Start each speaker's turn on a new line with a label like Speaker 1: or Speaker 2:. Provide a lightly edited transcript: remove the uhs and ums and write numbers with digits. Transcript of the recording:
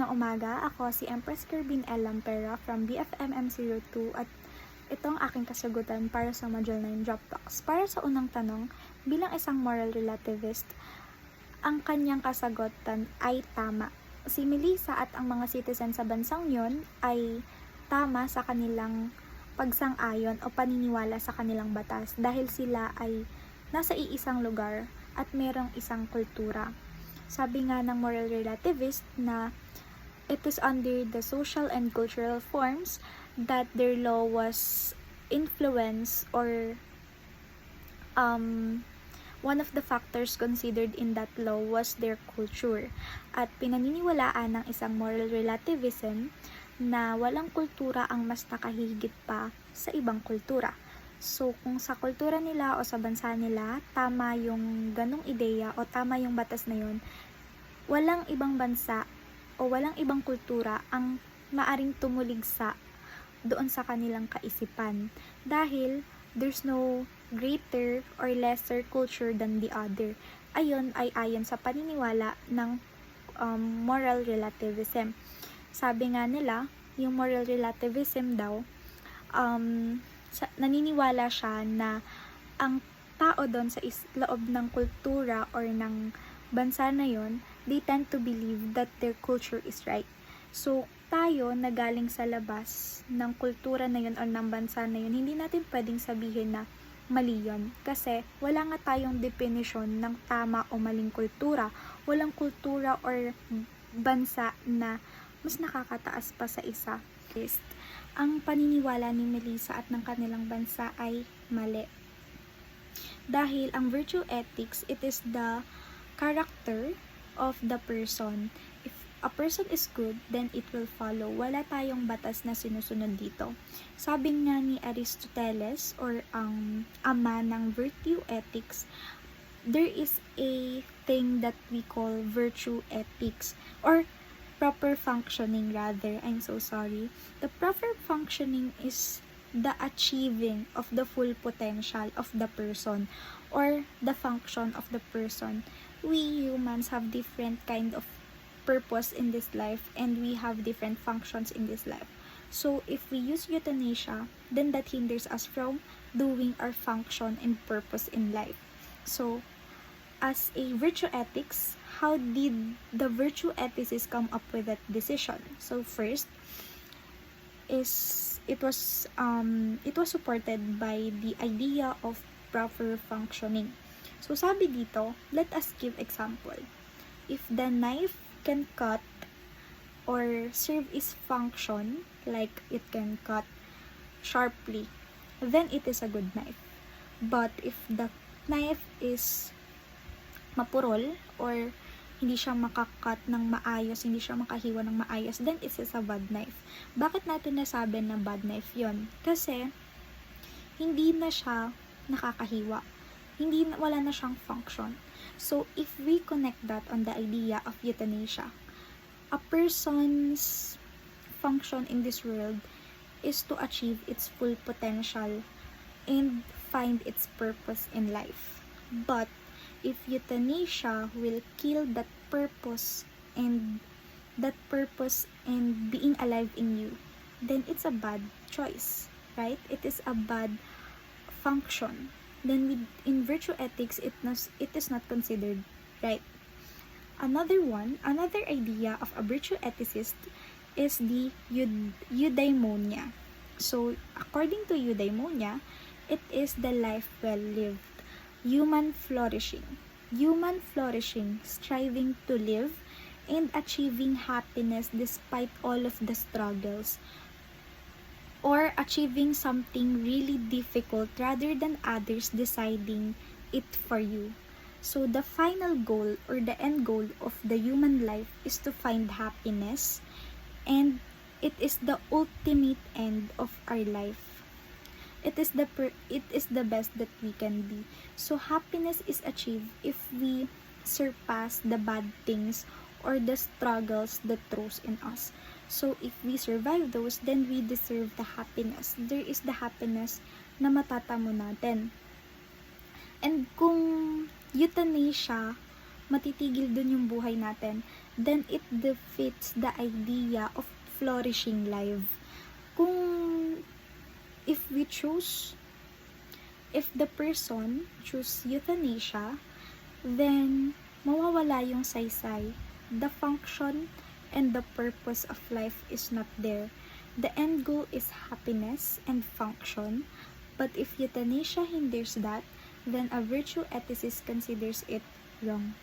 Speaker 1: Magandang umaga, ako si Empress Kerbin L. Lampera from BFMM02 at itong aking kasagutan para sa Module 9 Drop Talks. Para sa unang tanong, bilang isang moral relativist, ang kanyang kasagutan ay tama. Si Melissa at ang mga citizen sa bansang yon ay tama sa kanilang pagsang-ayon o paniniwala sa kanilang batas dahil sila ay nasa iisang lugar at merong isang kultura. Sabi nga ng moral relativist na it is under the social and cultural forms that their law was influenced or one of the factors considered in that law was their culture. At pinaniniwalaan ng isang moral relativism na walang kultura ang mas nakahigit pa sa ibang kultura. So, kung sa kultura nila o sa bansa nila, tama yung ganong ideya o tama yung batas na yun, walang ibang bansa o walang ibang kultura ang maaring tumuligsa doon sa kanilang kaisipan. Dahil, there's no greater or lesser culture than the other. Ayon ay ayon sa paniniwala ng moral relativism. Sabi nga nila, yung moral relativism daw, naniniwala siya na ang tao doon sa loob ng kultura or ng bansa na yon, they tend to believe that their culture is right. So, tayo na galing sa labas ng kultura na yun o ng bansa na yun, hindi natin pwedeng sabihin na mali yun. Kasi wala nga tayong definition ng tama o maling kultura. Walang kultura or bansa na mas nakakataas pa sa isa. Ang paniniwala ni Melissa at ng kanilang bansa ay mali. Dahil ang virtue ethics, it is the character of the person. If a person is good, then it will follow. Wala tayong batas na sinusunod dito. Sabi nga ni Aristoteles or ang ama ng virtue ethics, there is a thing that we call virtue ethics or proper functioning rather. I'm so sorry. The proper functioning is the achieving of the full potential of the person or the function of the person. We humans have different kind of purpose in this life and we have different functions in this life. So if we use euthanasia, then that hinders us from doing our function and purpose in life. So as a virtue ethics, how did the virtue ethicists come up with that decision? So first is it was supported by the idea of proper functioning. So sabi dito, let us give example. If the knife can cut or serve its function, like it can cut sharply, then it is a good knife. But if the knife is mapurol or hindi siya makakat ng maayos, hindi siya makahiwa ng maayos, then it is a bad knife. Bakit natin nasabi na bad knife yon? Kasi hindi na siya nakakahiwa. Wala na siyang function. So, if we connect that on the idea of euthanasia, a person's function in this world is to achieve its full potential and find its purpose in life. But if euthanasia will kill that purpose and being alive in you, then it's a bad choice, right? It is a bad function. Then in virtue ethics, it is not considered right. Another idea of a virtue ethicist is the eudaimonia. So according to eudaimonia, it is the life well lived. Human flourishing, striving to live and achieving happiness despite all of the struggles, or achieving something really difficult rather than others deciding it for you. So the final goal or the end goal of the human life is to find happiness, and it is the ultimate end of our life. It is the best that we can be. So happiness is achieved if we surpass the bad things or the struggles that throws in us. So if we survive those, then we deserve the happiness. There is the happiness na matatamo natin. And kung euthanasia, matitigil dun yung buhay natin, then it defeats the idea of flourishing life. Kung if we choose, if the person choose euthanasia, then mawawala yung saysay. The function and the purpose of life is not there. The end goal is happiness and function, but if euthanasia hinders that, then a virtue ethicist considers it wrong.